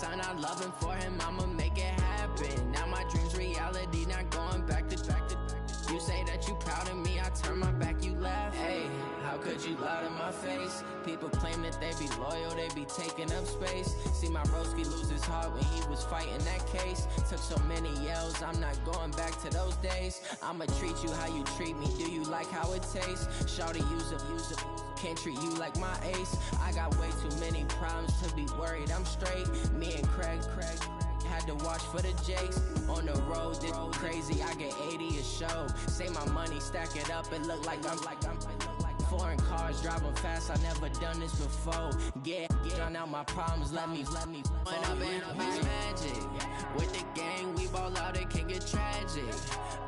son, I love him, for him I'ma make it happen. Now my dream's reality, not going back to. You say that you proud of me, I turn my back, you laugh. Hey, how could you lie to my face? People claim that they be loyal, they be taking up space. See my broski lose his heart when he was fighting that case. Took so many yells, I'm not going back to those days. I'ma treat you how you treat me, do you like how it tastes? Shawty, use it, can't treat you like my ace. I got way too many problems to be worried, I'm straight. Me and Craig had to watch for the Jakes. On the road, this crazy, I get 80 a show. Say my money, stack it up, it look like I'm foreign cars, driving fast, I never done this before. Drown out my problems, let me When up in it's magic. With the gang, we ball out, it can get tragic.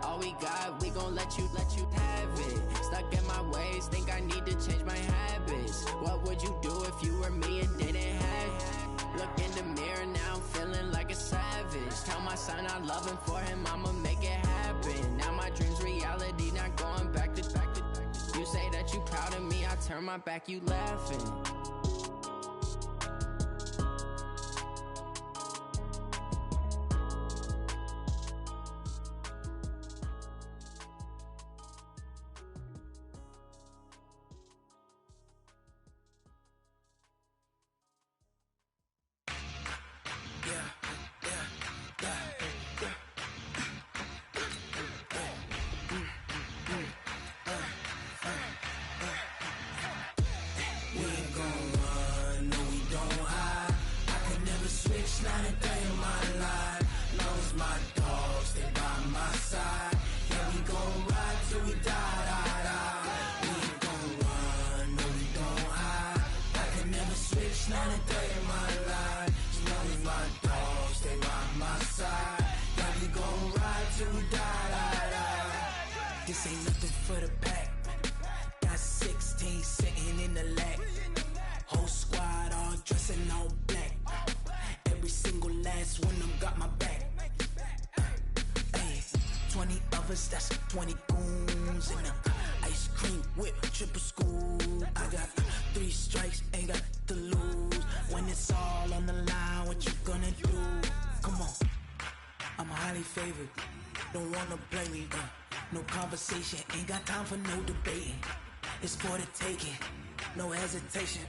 All we got, we gon' let you have it. Stuck in my ways, think I need to change my habits. What would you do if you were me and didn't have it? Look in the mirror, now I'm feeling like a savage. Tell my son I love him, for him I'ma make it happen. Now my dream's reality, not going back to. You say that you proud of me, I turn my back, you laughing. This ain't nothing for the pack. Got 16 sitting in the lap. Whole squad all dressing all black. Every single last one of them got my back. Hey, 20 of us, that's 20 goons in the ice cream whip, triple scoop. I got 3 strikes, ain't got to lose. When it's all on the line, what you gonna do? Come on, I'm highly favored. Don't wanna play me, no conversation, ain't got time for no debating. It's for the taking, no hesitation.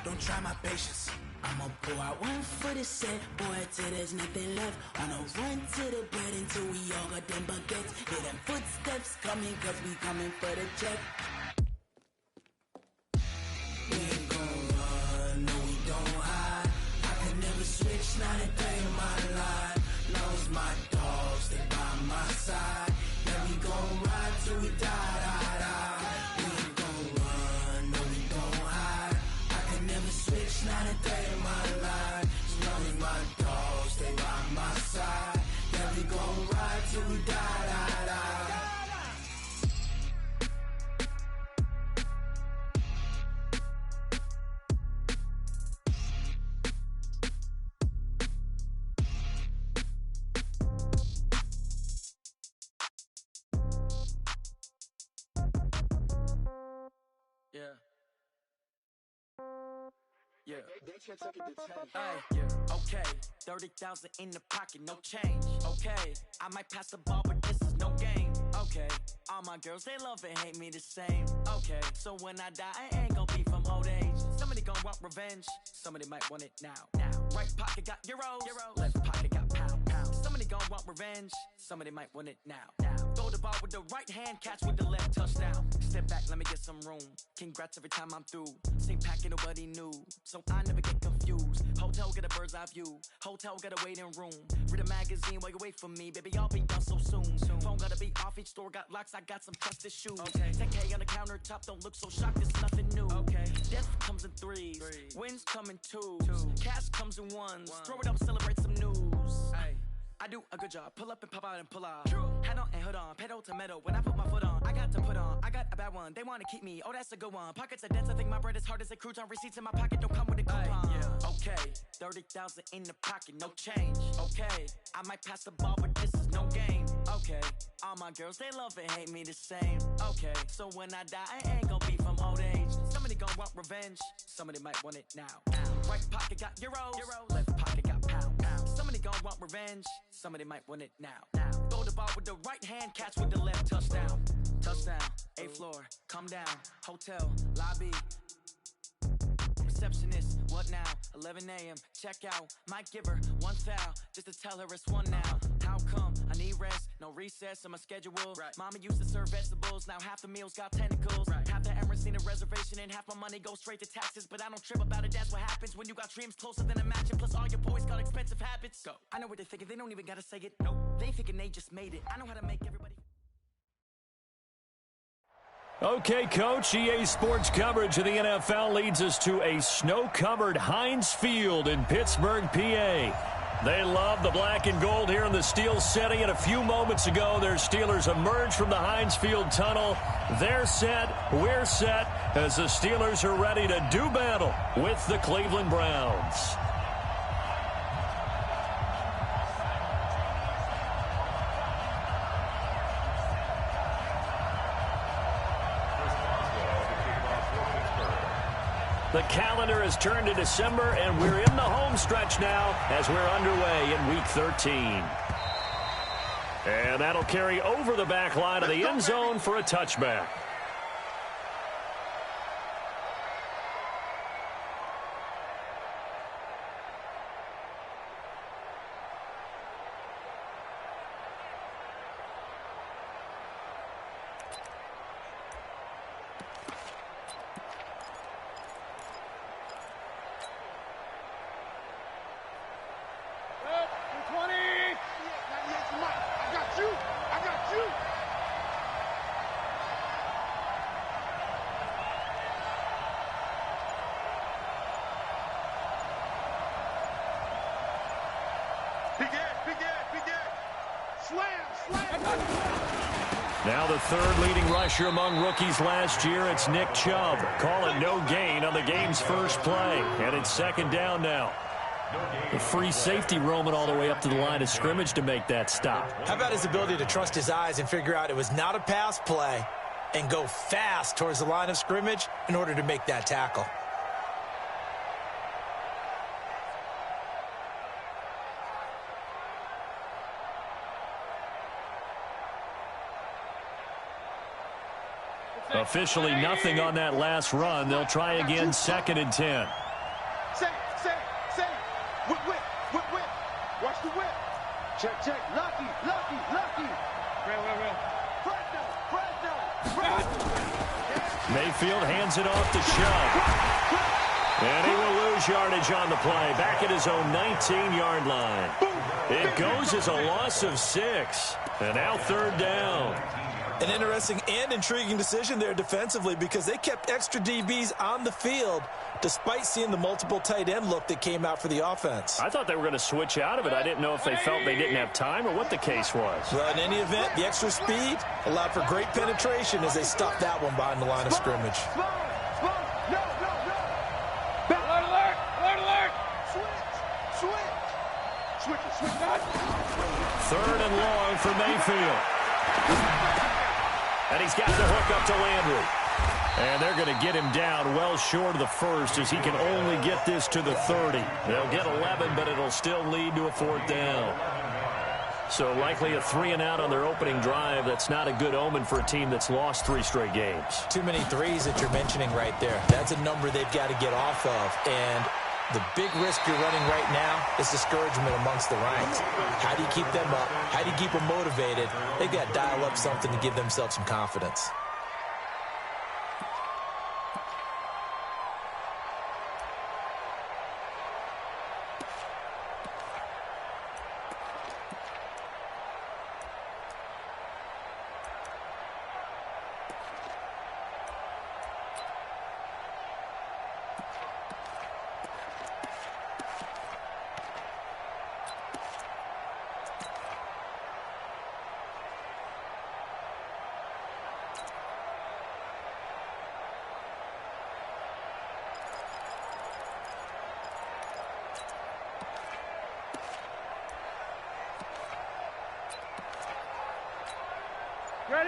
Don't try my patience. I'ma pour out one for the set, boy, till there's nothing left. On a run to the bread until we all got them baguettes. Hear them footsteps coming, cause we coming for the check. We ain't gon' run, no we don't hide. I can never switch, not a day in my life. Long as my dogs, stay by my side. Yeah, we gon' ride till we die. We ain't gon' run, no we don't hide. I can never switch, not a day in my life. As long as my dogs stay by my side. Yeah, we gon' ride till we die. Yeah. Yeah. Hey, yeah. Okay. 30,000 in the pocket, no change. Okay. I might pass the ball, but this is no game. Okay. All my girls, they love and hate me the same. Okay. So when I die, I ain't gon' be from old age. Somebody gon' want revenge. Somebody might want it now. Right pocket got euros. Left pocket got pound. Somebody gon' want revenge. Somebody might want it now. Throw the ball with the right hand, catch with the left, touchdown. Step back, let me get some room. Congrats every time I'm through. Same packet, nobody knew, so I never get confused. Hotel get a bird's eye view. Hotel get a waiting room. Read a magazine while you wait for me, baby. I'll be done so soon. Phone gotta be off. Each store got locks. I got some trusted shoes. 10K on the countertop. Don't look so shocked. It's nothing new. Death comes in threes. Wins come in twos. Cash comes in ones. Throw it up, celebrate some news. I do a good job, pull up and pop out and pull off. Head on and hood on, pedal to metal. When I put my foot on, I got to put on. I got a bad one, they wanna keep me, oh that's a good one. Pockets are dense, I think my bread is hard as a crouton. Receipts in my pocket don't come with a coupon. Okay, 30,000 in the pocket, no change. Okay, I might pass the ball, but this is no game. Okay, all my girls, they love and hate me the same. Okay, so when I die, I ain't gon' be from old age. Somebody gon' want revenge, somebody might want it now. Right pocket got euros, left pocket got pounds. they gon' want revenge. Somebody might want it now. Throw the ball with the right hand, catch with the left. Touchdown. Touchdown. 8th floor. Come down. Hotel. Lobby. Receptionist, what now? 11 a.m. Check out. Might give her one foul just to tell her it's one now. How come? I need rest, no recess in my schedule. Right. Mama used to serve vegetables, now half the meals got tentacles. Right. Half the Emirates need a reservation and half my money goes straight to taxes. But I don't trip about it, that's what happens when you got dreams closer than a match. And plus all your boys got expensive habits. Go. I know what they're thinking, they don't even gotta say it. Nope. They thinking they just made it. I know how to make everybody. Okay, Coach, EA Sports coverage of the NFL leads us to a snow-covered Heinz Field in Pittsburgh, PA. They love the black and gold here in the Steel City, and a few moments ago, their Steelers emerged from the Heinz Field tunnel. They're set, we're set, as the Steelers are ready to do battle with the Cleveland Browns. The calendar has turned to December, and we're in the home stretch now as we're underway in Week 13. And that'll carry over the back line of the end zone for a touchback. Now the third leading rusher among rookies last year, it's Nick Chubb. Call it no gain on the game's first play, and it's second down now. The free safety roaming all the way up to the line of scrimmage to make that stop. How about his ability to trust his eyes and figure out it was not a pass play and go fast towards the line of scrimmage in order to make that tackle? Officially nothing on that last run. They'll try again, 2nd and 10. Say. Whip. Watch the whip. Check. Lucky. Fresno. Mayfield hands it off to Chubb. And he will lose yardage on the play. Back at his own 19-yard line. It goes as a loss of 6. And now 3rd down. An interesting and intriguing decision there defensively because they kept extra DBs on the field despite seeing the multiple tight end look that came out for the offense. I thought they were going to switch out of it. I didn't know if they felt they didn't have time or what the case was. Well, in any event, the extra speed allowed for great penetration as they stuffed that one behind the line of scrimmage. No. Alert. Switch. 3rd and long for Mayfield. And he's got the hook up to Landry. And they're going to get him down well short of the first as he can only get this to the 30. They'll get 11, but it'll still lead to a 4th down. So likely a 3-and-out on their opening drive. That's not a good omen for a team that's lost 3 straight games. Too many threes that you're mentioning right there. That's a number they've got to get off of. And the big risk you're running right now is discouragement amongst the ranks. How do you keep them up? How do you keep them motivated? They've got to dial up something to give themselves some confidence.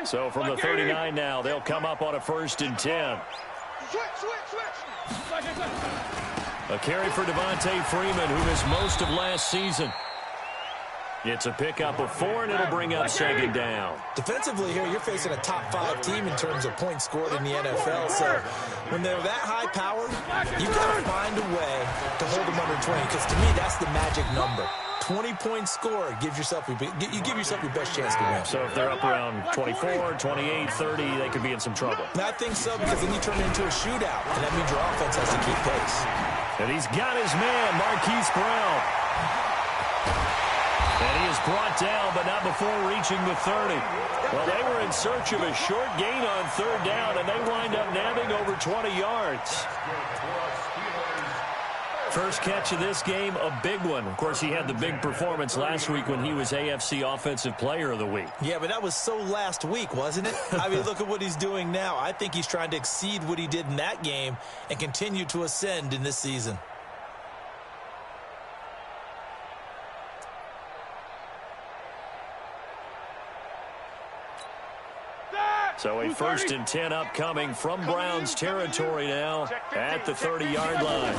So from the 39 now, they'll come up on a 1st and 10. Switch. A carry for Devontae Freeman, who missed most of last season. It's a pickup of 4, and it'll bring up second down. Defensively here, you're facing a top-5 team in terms of points scored in the NFL. So when they're that high-powered, you've got to find a way to hold them under 20. Because to me, that's the magic number. 20 points scored gives yourself you give yourself your best chance to win. So if they're up around 24, 28, 30, they could be in some trouble. And I think so, because then you turn it into a shootout, and that means your offense has to keep pace. And he's got his man, Marquise Brown. And he is brought down, but not before reaching the 30. Well, they were in search of a short gain on third down, and they wind up nabbing over 20 yards. First catch of this game, a big one. Of course, he had the big performance last week when he was AFC Offensive Player of the Week. Yeah, but that was so last week, wasn't it? I mean, look at what he's doing now. I think he's trying to exceed what he did in that game and continue to ascend in this season. So a 1st and 10 upcoming from Browns territory now at the 30-yard line.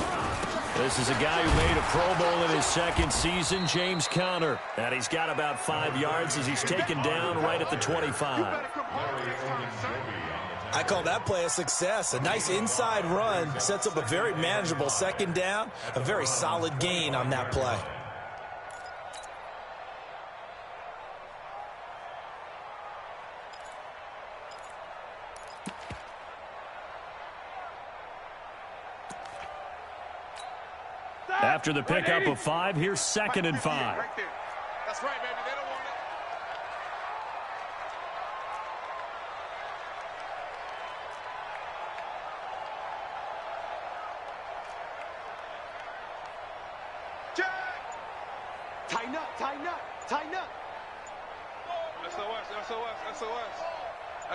This is a guy who made a Pro Bowl in his second season, James Conner. And he's got about 5 yards as he's taken down right at the 25. I call that play a success. A nice inside run sets up a very manageable second down, a very solid gain on that play. After the pickup of 5, here's 2nd and 5. That's right, baby. They don't want it. Jack! Tighten up, tighten up, tighten up. SOS, SOS, SOS.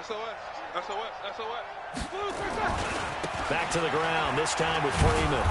SOS, SOS, SOS. Back to the ground, this time with Freeman.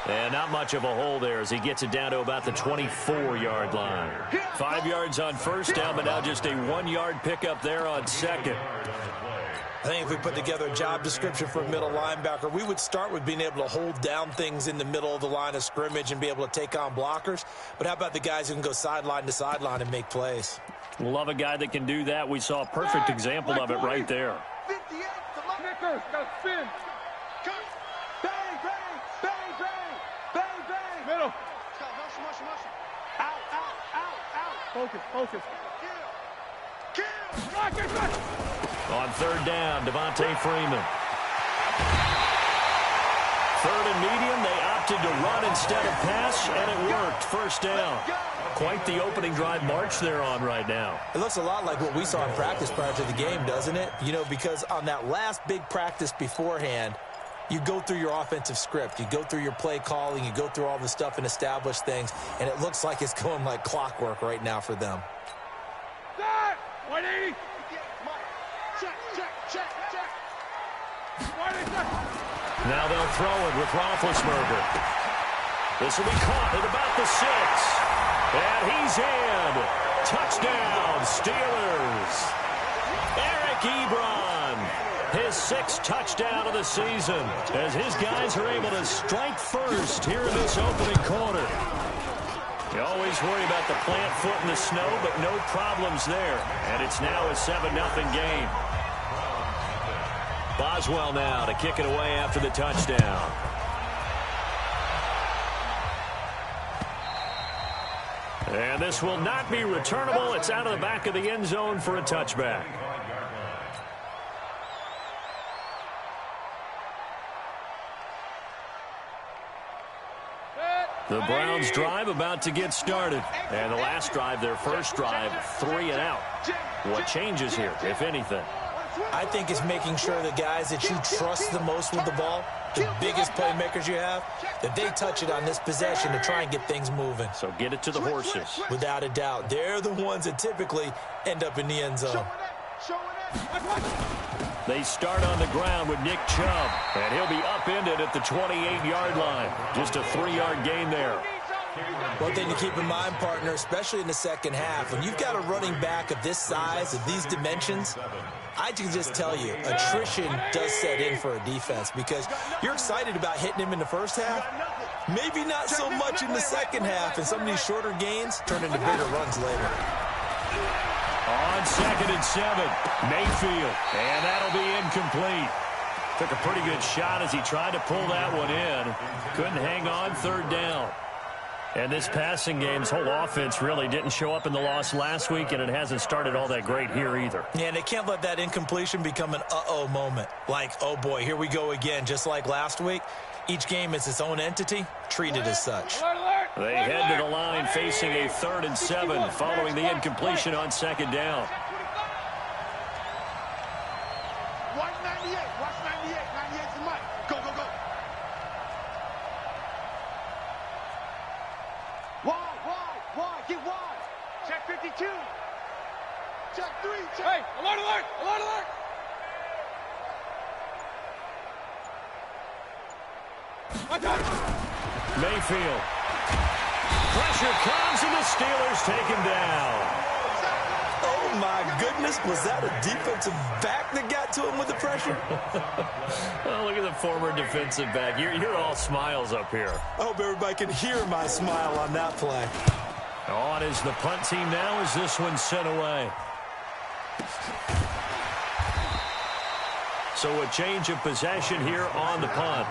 And not much of a hole there as he gets it down to about the 24-yard line. 5 yards on first down, but now just a 1-yard pickup there on second. I think if we put together a job description for a middle linebacker, we would start with being able to hold down things in the middle of the line of scrimmage and be able to take on blockers. But how about the guys who can go sideline to sideline and make plays? Love a guy that can do that. We saw a perfect example of it right there. 58 to Snickers, got spin. Bang, bang, bang, bang, bang, bang. Middle. Out, out, out, out. Focus, focus. Kill. Rock it, rock it. On third down, Devontae Freeman. 3rd and medium, they opted to run instead of pass, and it worked. First down. Quite the opening drive march they're on right now. It looks a lot like what we saw in practice prior to the game, doesn't it? You know, because on that last big practice beforehand, you go through your offensive script. You go through your play calling. You go through all the stuff and establish things, and it looks like it's going like clockwork right now for them. 180. Check, check, check, check. 180. Now they'll throw it with Roethlisberger. This will be caught at about the 6. And he's in. Touchdown, Steelers. Eric Ebron, his 6th touchdown of the season, as his guys are able to strike first here in this opening quarter. You always worry about the plant foot in the snow, but no problems there. And it's now a 7-0 game. Boswell now to kick it away after the touchdown. And this will not be returnable. It's out of the back of the end zone for a touchback. The Browns drive about to get started. And the last drive, their first drive, 3 and out. What changes here, if anything? I think it's making sure the guys that you trust the most with the ball, the biggest playmakers you have, that they touch it on this possession to try and get things moving. So get it to the horses. Without a doubt. They're the ones that typically end up in the end zone. They start on the ground with Nick Chubb, and he'll be upended at the 28-yard line. Just a 3-yard gain there. One thing to keep in mind, partner, especially in the second half, when you've got a running back of this size, of these dimensions, I can just tell you, attrition does set in for a defense because you're excited about hitting him in the first half. Maybe not so much in the second half, and some of these shorter gains turn into bigger runs later. On 2nd and 7, Mayfield, and that'll be incomplete. Took a pretty good shot as he tried to pull that one in. Couldn't hang on 3rd down. And this passing game's whole offense really didn't show up in the loss last week, and it hasn't started all that great here either. Yeah, and they can't let that incompletion become an uh-oh moment. Like, oh boy, here we go again, just like last week. Each game is its own entity, treated as such. They head to the line facing a 3rd and 7 following the incompletion on 2nd down. Watch 98. Watch 98. 98's the mic. Go, go, go. Wide. Get wide. Check 52. Check 3. Check. Hey, alert, alert. Alert, alert. Mayfield. Pressure comes, and the Steelers take him down. Oh, my goodness. Was that a defensive back that got to him with the pressure? Oh, look at the former defensive back. You're all smiles up here. I hope everybody can hear my smile on that play. On is the punt team now as this one's sent away. So a change of possession here on the punt.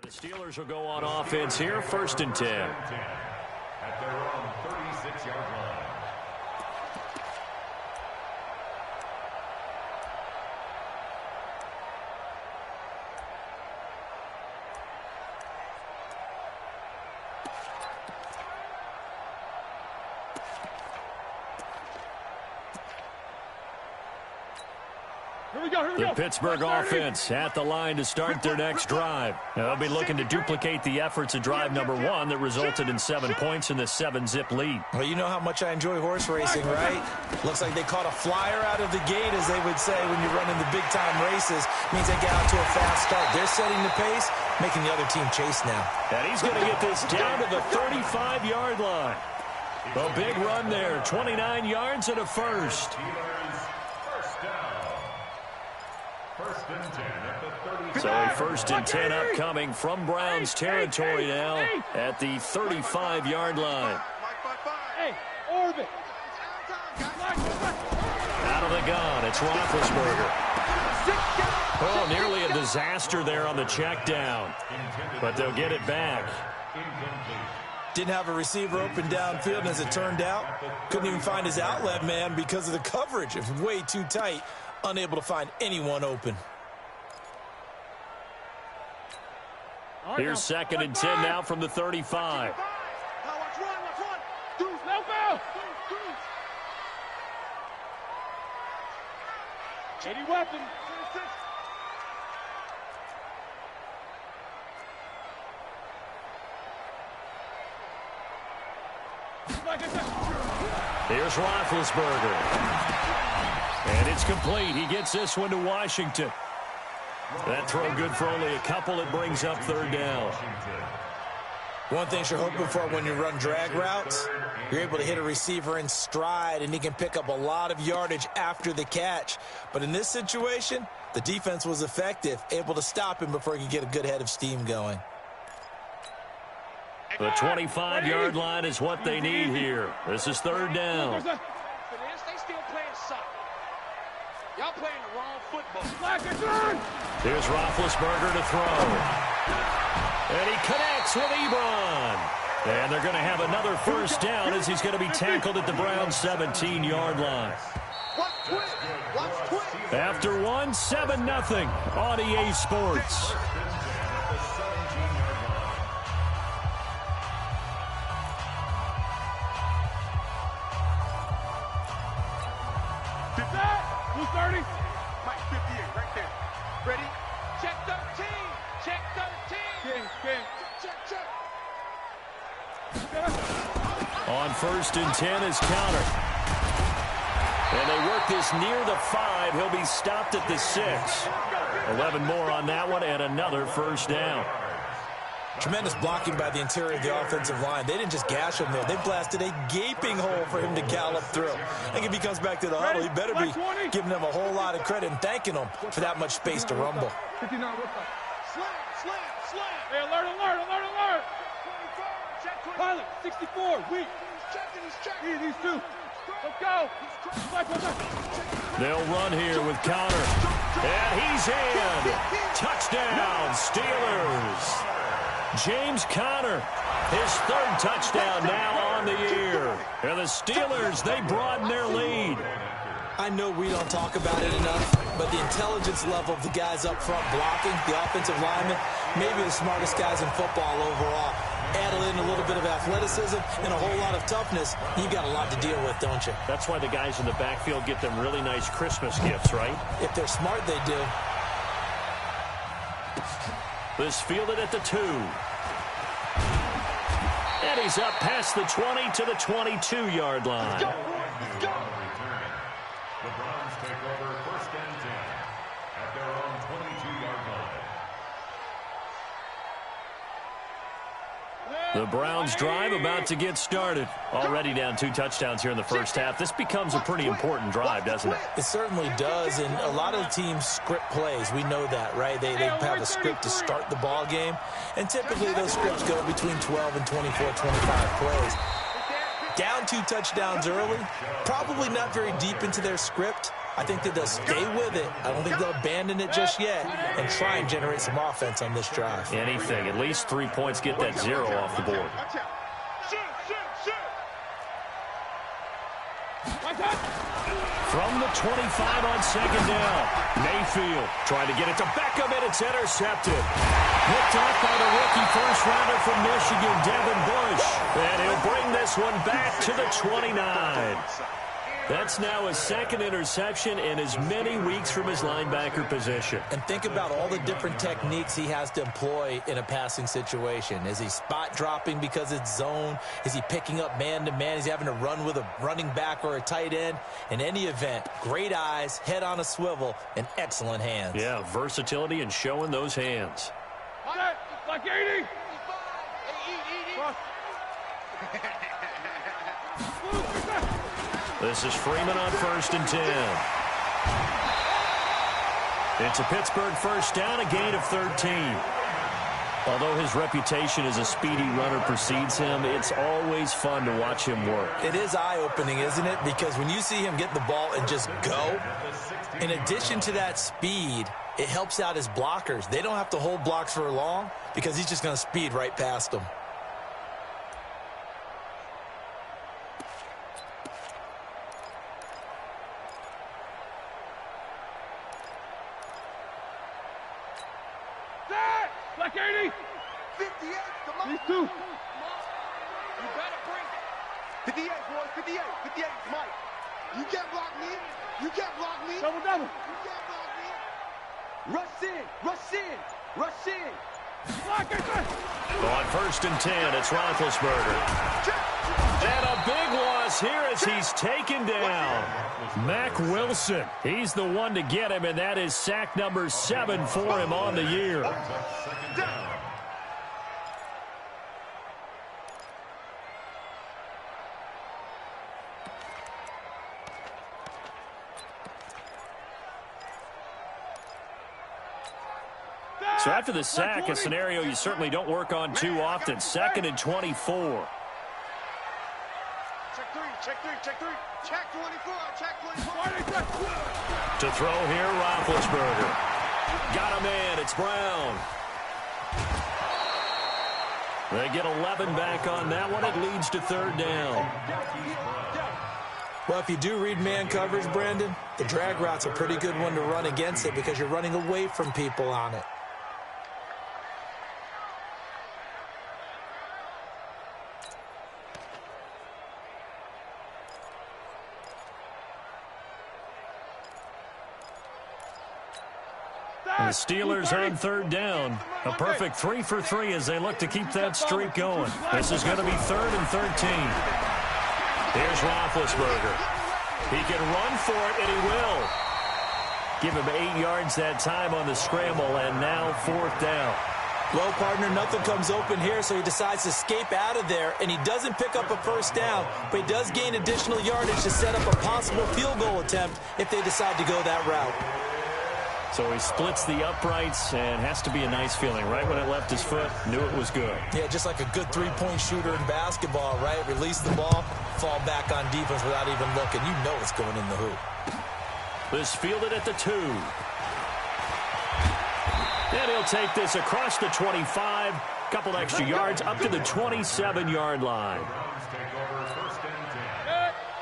The Steelers will go on offense here, 1st and 10. At their own 36-yard line. The Pittsburgh offense at the line to start their next drive. Now, they'll be looking to duplicate the efforts of drive number 1 that resulted in 7 points in the 7-zip lead. Well, you know how much I enjoy horse racing, right? Looks like they caught a flyer out of the gate, as they would say when you're running the big-time races. Means they get out to a fast start. They're setting the pace, making the other team chase now. And he's going to get this down to the 35-yard line. A big run there, 29 yards and a first. So a 1st and 10 upcoming from Browns territory now at the 35-yard line. Out of the gun, it's Roethlisberger. Oh, nearly a disaster there on the check down, but they'll get it back. Didn't have a receiver open downfield, and as it turned out, couldn't even find his outlet man because of the coverage. It was way too tight, unable to find anyone open. Here's 2nd and 10 now from the 35. Any weapon. Here's Roethlisberger. And it's complete. He gets this one to Washington. That throw good for only a couple. It brings up 3rd down. One thing you're hoping for when you run drag routes, you're able to hit a receiver in stride, and he can pick up a lot of yardage after the catch. But in this situation, the defense was effective, able to stop him before he could get a good head of steam going. The 25-yard line is what they need here. This is 3rd down. They still playing soccer. Y'all playing the wrong football. Here's Roethlisberger to throw. And he connects with Ebron. And they're going to have another 1st down as he's going to be tackled at the Browns' 17-yard line. After one, 7-0 on EA Sports. Blue 30. Mike 58, right there. Ready? Check 13. Check 13. King. Check. On 1st and 10 is counter. And they work this near the 5. He'll be stopped at the 6. 11 more on that one and another 1st down. Tremendous blocking by the interior of the offensive line. They didn't just gash him there. They blasted a gaping hole for him to gallop through. I think if he comes back to the huddle, he better be giving them a whole lot of credit and thanking them for that much space to rumble. 59, slam. Hey, alert. Pilot, 64, weak. He's checking. These two. Let's go. They'll run here with counter. And he's in. Touchdown, Steelers. James Conner, his 3rd touchdown now on the year. And the Steelers, they broaden their lead. I know we don't talk about it enough, but the intelligence level of the guys up front blocking, the offensive linemen, maybe the smartest guys in football overall. Add in a little bit of athleticism and a whole lot of toughness, you got a lot to deal with, don't you? That's why the guys in the backfield get them really nice Christmas gifts, right? If they're smart, they do. This fielded at the 2. And he's up past the 20 to the 22-yard line. Let's go. The Browns take over 1st and 10 at their own 22-yard line. The Browns drive about to get started. Already down 2 touchdowns here in the 1st half. This becomes a pretty important drive, doesn't it? It certainly does, and a lot of the teams script plays. We know that, right? They have a script to start the ball game, and typically those scripts go between 12 and 24, 25 plays. Down 2 touchdowns early, probably not very deep into their script, I think that they'll stay with it. I don't think they'll abandon it just yet and try and generate some offense on this drive. Anything. At least 3 points, get that 0 off the board. From the 25 on second down, Mayfield trying to get it to Beckham, and it's intercepted. Picked up by the rookie first-rounder from Michigan, Devin Bush. And he'll bring this one back to the 29. That's now his second interception in as many weeks from his linebacker position. And think about all the different techniques he has to employ in a passing situation. Is he spot dropping because it's zone? Is he picking up man-to-man? Is he having to run with a running back or a tight end? In any event, great eyes, head on a swivel, and excellent hands. Yeah, versatility and showing those hands. Like 80. This is Freeman on 1st and 10. It's a Pittsburgh first down, a gain of 13. Although his reputation as a speedy runner precedes him, it's always fun to watch him work. It is eye-opening, isn't it? Because when you see him get the ball and just go, in addition to that speed, it helps out his blockers. They don't have to hold blocks for long because he's just going to speed right past them. Like 80. 58. Come on. These two. You better bring it. 58, boys. 58. 58. Mike. You can't block me. You can't block me. Double. You can't block me. Rush in. Rush in. Rush in. Block it. On 1st and 10, it's Roethlisberger. And a big loss here as he's taken down. Mack Wilson, he's the one to get him, and that is sack number 7 for him on the year. So after the sack, a scenario you certainly don't work on too often. 2nd and 24. Check 3. Check 3. Check 3. Check 24. Check 24. To throw here, Roethlisberger. Got a man. It's Brown. They get 11 back on that one. It leads to 3rd down. Well, if you do read man coverage, Brandon, the drag route's a pretty good one to run against it because you're running away from people on it. The Steelers on 3rd down. A perfect 3 for 3 as they look to keep that streak going. This is going to be 3rd and 13. Here's Roethlisberger. He can run for it, and he will. Give him 8 yards that time on the scramble, and now 4th down. Well, partner, nothing comes open here, so he decides to escape out of there, and he doesn't pick up a first down, but he does gain additional yardage to set up a possible field goal attempt if they decide to go that route. So he splits the uprights, and has to be a nice feeling. Right when it left his foot, knew it was good. Yeah, just like a good three-point shooter in basketball, right? Release the ball, fall back on defense without even looking. You know it's going in the hoop. This fielded at the 2. And he'll take this across the 25. Couple extra yards up to the 27-yard line.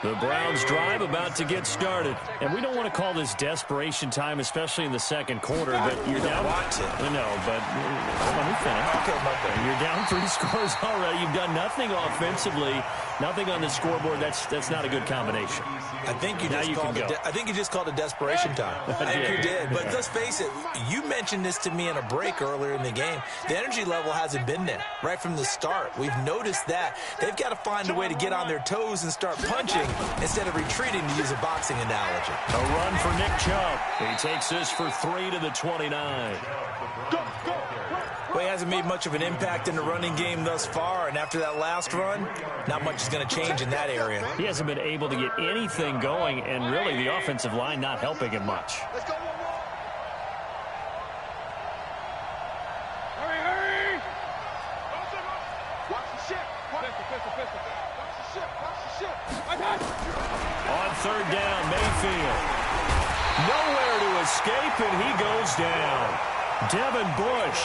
The Browns drive about to get started. And we don't want to call this desperation time, especially in the second quarter, but you're down. No, but let me finish. Okay, you're down 3 scores already. You've done nothing offensively, nothing on the scoreboard. That's not a good combination. I think you just called it desperation time. I think you did. But let's face it, you mentioned this to me in a break earlier in the game. The energy level hasn't been there right from the start. We've noticed that. They've got to find a way to get on their toes and start punching instead of retreating, to use a boxing analogy. A run for Nick Chubb. He takes this for 3 to the 29. Well, he hasn't made much of an impact in the running game thus far, and after that last run, not much is going to change in that area. He hasn't been able to get anything going, and really the offensive line not helping him much. Let's go. Hurry. Watch the ship. Watch the ship. On 3rd down, Mayfield. Nowhere to escape, and he goes down. Devin Bush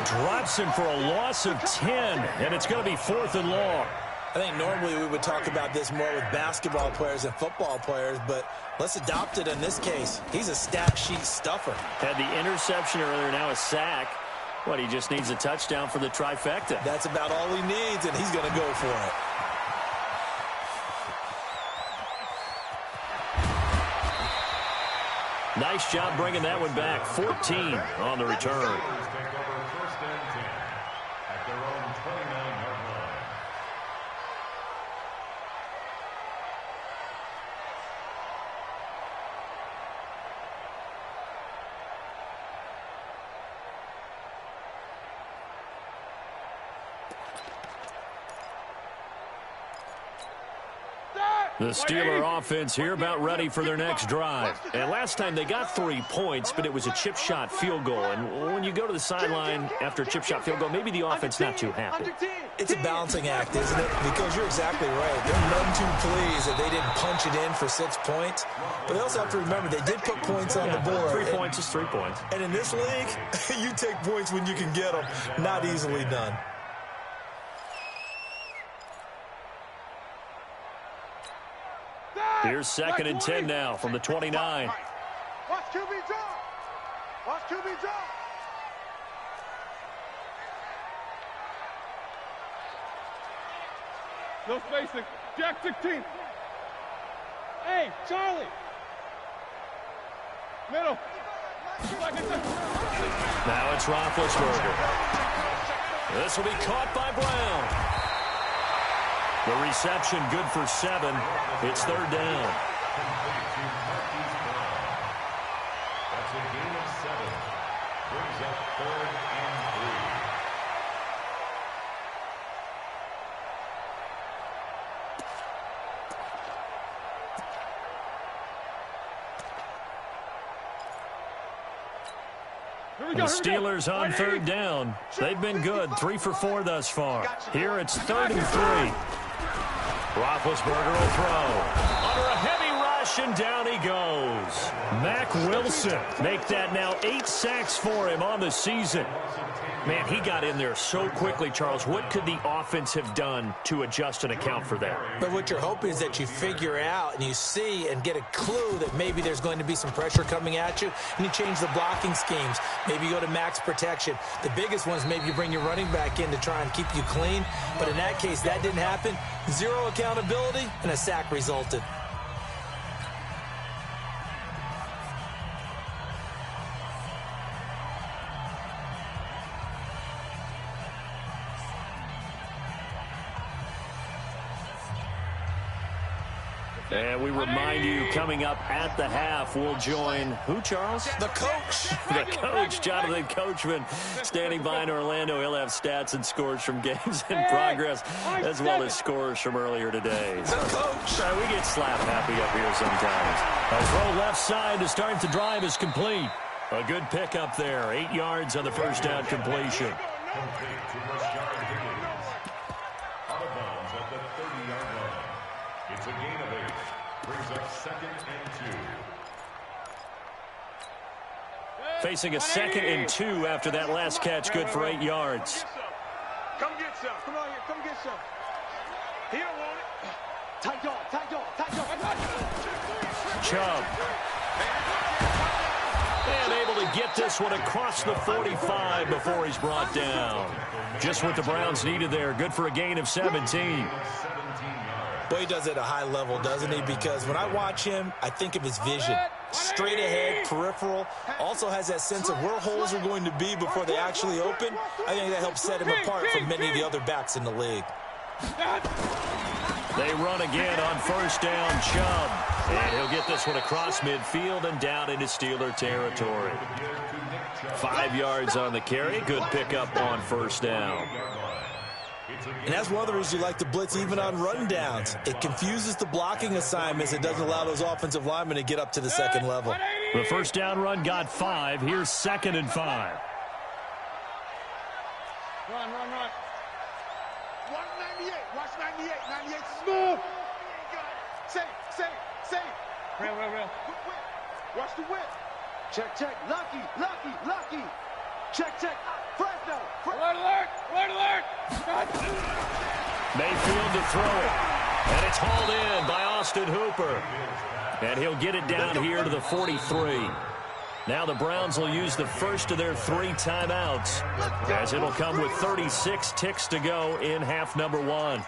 drops him for a loss of 10, and it's going to be 4th and long. I think normally we would talk about this more with basketball players and football players, but let's adopt it in this case. He's a stat sheet stuffer. Had the interception earlier, now a sack. What, he just needs a touchdown for the trifecta. That's about all he needs, and he's going to go for it. Nice job bringing that one back. 14 on the return. Take over 1st and 10 at their own 29-yard line. The Steeler offense here about ready for their next drive. And last time they got 3 points, but it was a chip shot field goal. And when you go to the sideline after a chip shot field goal, maybe the offense not too happy. It's a balancing act, isn't it? Because you're exactly right. They're none too pleased that they didn't punch it in for 6 points. But they also have to remember they did put points on the board. 3 points is 3 points. And in this league, you take points when you can get them. Not easily done. Here's 2nd and 10 now from the 29. Watch QB draw. Watch QB draw. No spacing. Jack 16. Hey, Charlie. Middle. Now it's Roethlisberger. This will be caught by Brown. The reception good for 7. It's 3rd down. That's a gain of 7. Brings up 3rd and 3. The Steelers on 3rd down. They've been good, 3 for 4 thus far. Here it's 3rd and 3. Roethlisberger will throw. Under a heavy rush, and down he goes. Mack Wilson make that now 8 sacks for him on the season. Man, he got in there so quickly, Charles. What could the offense have done to adjust and account for that? But what you're hoping is that you figure out and you see and get a clue that maybe there's going to be some pressure coming at you, and you change the blocking schemes. Maybe you go to max protection. The biggest ones, maybe you bring your running back in to try and keep you clean. But in that case, that didn't happen. 0 accountability, and a sack resulted. And we remind you, coming up at the half, we'll join who, Charles? The coach. The coach, Jonathan Coachman, standing by in Orlando. He'll have stats and scores from games in progress, as well as scores from earlier today. The coach. We get slap happy up here sometimes. A throw left side to start the drive is complete. A good pickup there. 8 yards on the first down completion. Complete to Rashard Higgins. Out of bounds at the 30-yard line. It's a gain of 8. Brings up 2nd and 2. Facing a 2nd and 2 after that last catch, good for 8 yards. Come get some. Come on here. Come get some. He don't want it. Tight dog. Tight dog. Tight dog. Chubb. And able to get this one across the 45 before he's brought down. Just what the Browns needed there. Good for a gain of 17. Boy, he does it at a high level, doesn't he? Because when I watch him, I think of his vision. Straight ahead, peripheral. Also has that sense of where holes are going to be before they actually open. I think that helps set him apart from many of the other backs in the league. They run again on first down, Chubb. And he'll get this one across midfield and down into Steeler territory. 5 yards on the carry. Good pickup on first down. And that's one of the reasons you like to blitz even on rundowns. It confuses the blocking assignments. It doesn't allow those offensive linemen to get up to the second level. The first down run got 5. Here's 2nd and 5. Run. Watch 98. Watch 98. 98 smooth. Say. Real. Watch the whip. Check, check. Lucky, lucky, lucky. Check, check. Fresno. Alert, alert, alert, alert. Mayfield to throw it. And it's hauled in by Austin Hooper. And he'll get it down here to the 43. Now the Browns will use the first of their 3 timeouts, as it'll come with 36 ticks to go in half number 1.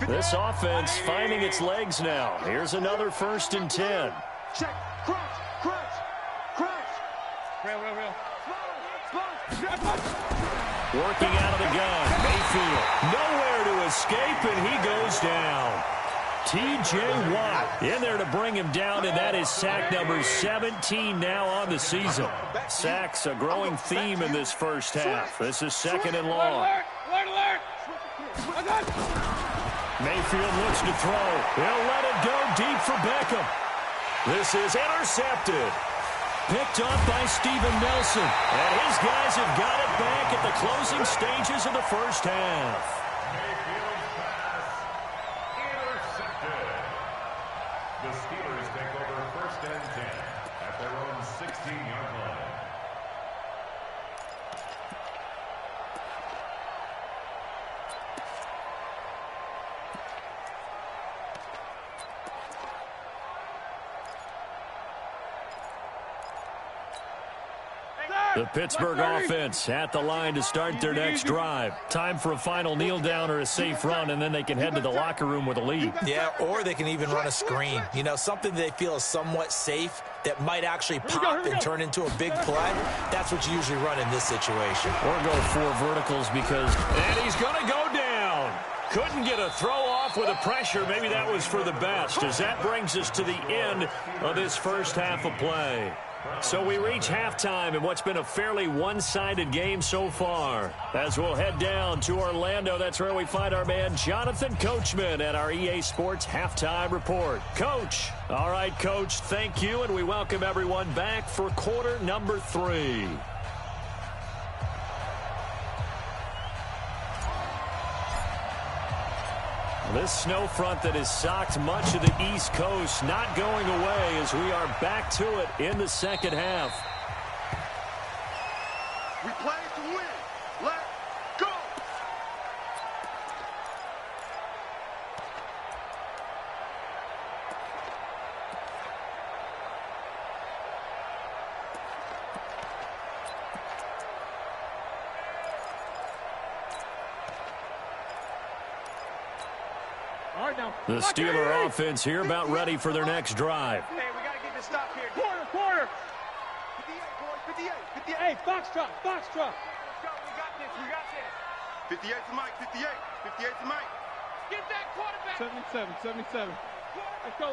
This offense finding its legs now. Here's another 1st and 10. Check. Crunch, crunch, crunch. Real, real, real. Working out of the gun. Mayfield nowhere to escape, and he goes down. T.J. Watt in there to bring him down, and that is sack number 17 now on the season. Sacks a growing theme in this first half. This is 2nd and long. Mayfield looks to throw. He'll let it go deep for Beckham. This is intercepted. Picked up by Steven Nelson. And his guys have got it back at the closing stages of the first half. Mayfield's pass intercepted. The Steelers take over 1st and 10 at their own 16-yard line. The Pittsburgh offense at the line to start their next drive. Time for a final kneel down or a safe run, and then they can head to the locker room with a lead. Yeah, or they can even run a screen. You know, something they feel is somewhat safe that might actually pop and turn into a big play. That's what you usually run in this situation. Or go 4 verticals because... And he's going to go down. Couldn't get a throw off with the pressure. Maybe that was for the best, as that brings us to the end of this first half of play. So we reach halftime in what's been a fairly one-sided game so far. As we'll head down to Orlando, that's where we find our man Jonathan Coachman at our EA Sports Halftime Report. Coach. All right, Coach, thank you, and we welcome everyone back for quarter number 3. This snow front that has socked much of the East Coast not going away as we are back to it in the second half. We play to win. Let's go. The Steeler offense here about ready for their next drive. Hey, we got to get this stop here. Quarter. 58, boys. 58. Hey, Foxtrot. Let's go. We got this. 58 to Mike. 58 to Mike. Get that quarterback. 77. Let's go.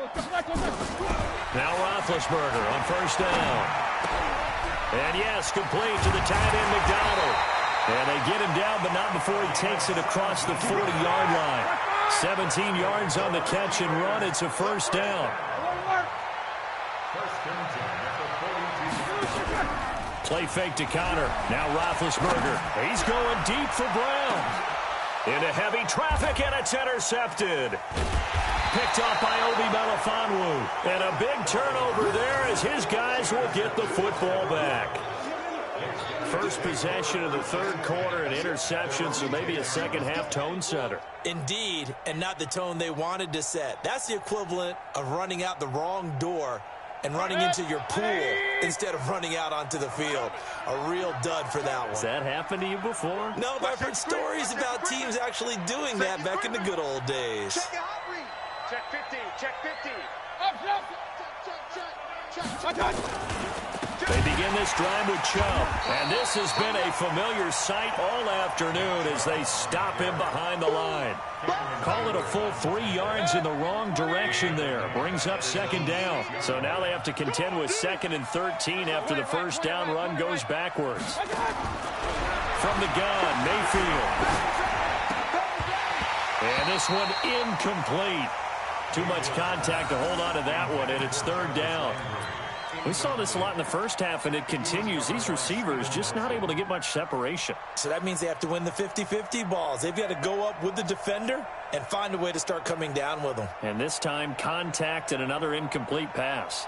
Now Roethlisberger on first down. And yes, complete to the tight end McDonald. And they get him down, but not before he takes it across the 40-yard line. 17 yards on the catch and run. It's a first down. Play fake to Connor. Now Roethlisberger. He's going deep for Brown. Into heavy traffic, and it's intercepted. Picked off by Obi Melifonwu. And a big turnover there as his guys will get the football back. First possession of the third quarter, an interception, so maybe a second-half tone setter. Indeed, and not the tone they wanted to set. That's the equivalent of running out the wrong door and running into your pool instead of running out onto the field. A real dud for that one. Has that happened to you before? No, but I've heard stories about teams actually doing that back in the good old days. Check 50. Check 50. They begin this drive with Chubb, and this has been a familiar sight all afternoon as they stop him behind the line. Call it a full 3 yards in the wrong direction there. Brings up second down. So now they have to contend with 2nd and 13 after the first down run goes backwards. From the gun, Mayfield. And this one incomplete. Too much contact to hold on to that one, and it's third down. We saw this a lot in the first half, and it continues. These receivers just not able to get much separation. So that means they have to win the 50-50 balls. They've got to go up with the defender and find a way to start coming down with them. And this time, contact and another incomplete pass.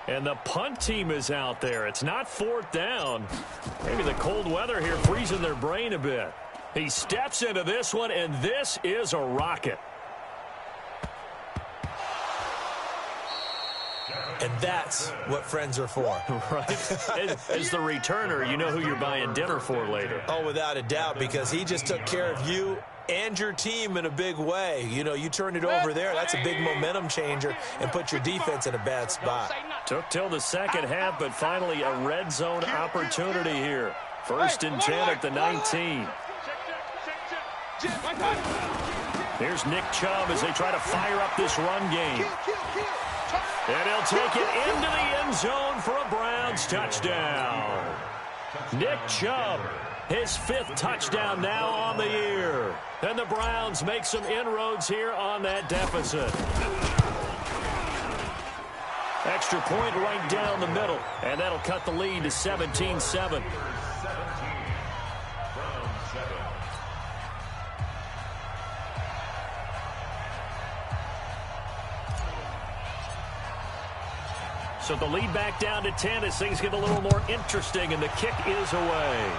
And the punt team is out there. It's not fourth down. Maybe the cold weather here freezing their brain a bit. He steps into this one, and this is a rocket. And that's what friends are for. Right. As the returner, you know who you're buying dinner for later. Oh, without a doubt, because he just took care of you and your team in a big way. You know, you turn it over there, that's a big momentum changer and put your defense in a bad spot. Took till the second half, but finally a red zone opportunity here. 1st and 10 at the 19. Here's Nick Chubb as they try to fire up this run game. And he'll take it into the end zone for a Browns touchdown. Nick Chubb, his 5th touchdown now on the year. And the Browns make some inroads here on that deficit. Extra point right down the middle. And that'll cut the lead to 17-7. So the lead back down to 10 as things get a little more interesting, and the kick is away.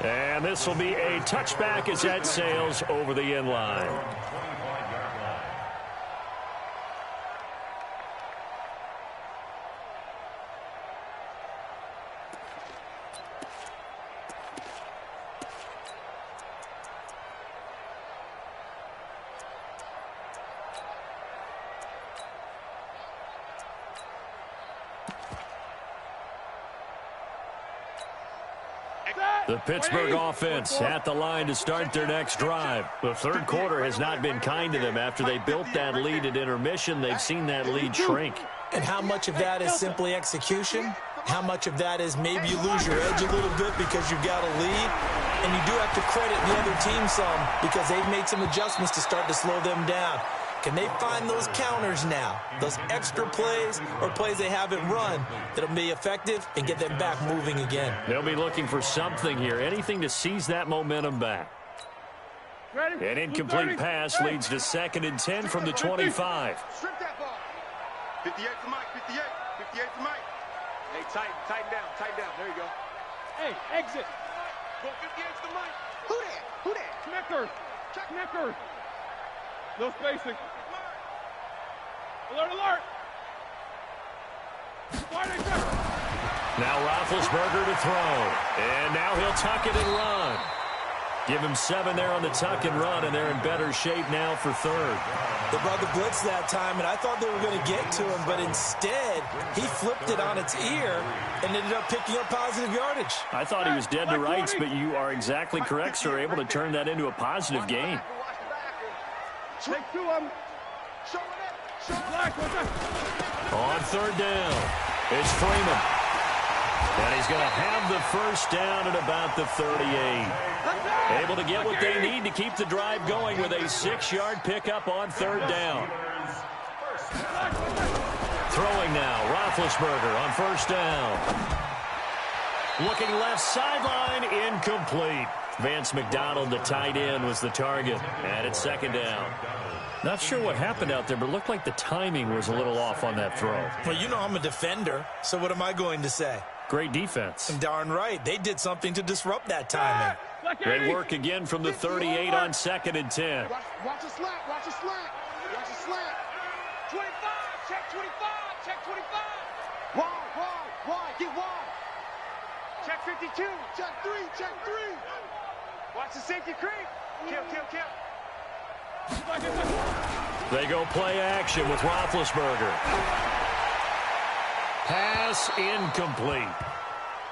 And this will be a touchback as that sails over the end line. The Pittsburgh offense at the line to start their next drive. The third quarter has not been kind to them. After they built that lead at intermission, they've seen that lead shrink. And how much of that is simply execution? How much of that is maybe you lose your edge a little bit because you've got a lead? And you do have to credit the other team some because they've made some adjustments to start to slow them down. Can they find those counters now, those extra plays or plays they haven't run that'll be effective and get them back moving again? They'll be looking for something here, anything to seize that momentum back. An incomplete pass leads to 2nd and 10 from the 25. Strip that ball. 58 to Mike, 58. 58 to Mike. Hey, tighten down. There you go. Hey, exit. Go 58 to Mike. Who that? Knicker. No spacing. Alert. Now Roethlisberger to throw. And now he'll tuck it and run. Give him 7 there on the tuck and run, and they're in better shape now for 3rd. They brought the blitz that time, and I thought they were going to get to him, but instead he flipped it on its ear and ended up picking up positive yardage. I thought he was dead to rights, but you are exactly correct, sir. Able to turn that into a positive gain. Take 2 of them. On 3rd down, it's Freeman. And he's going to have the first down at about the 38. Able to get what they need to keep the drive going with a 6-yard pickup on 3rd down. Throwing now, Roethlisberger on 1st down. Looking left sideline, incomplete. Vance McDonald, the tight end, was the target. And it's 2nd down. Not sure what happened out there, but it looked like the timing was a little off on that throw. Well, you know I'm a defender, so what am I going to say? Great defense. And darn right, they did something to disrupt that timing. Great work again from the 38 on 2nd and 10. Watch the slant. 25, check 25. Wide, get wide. Check 52, check 3. Watch the safety creep. Kill. They go play action with Roethlisberger. Pass incomplete.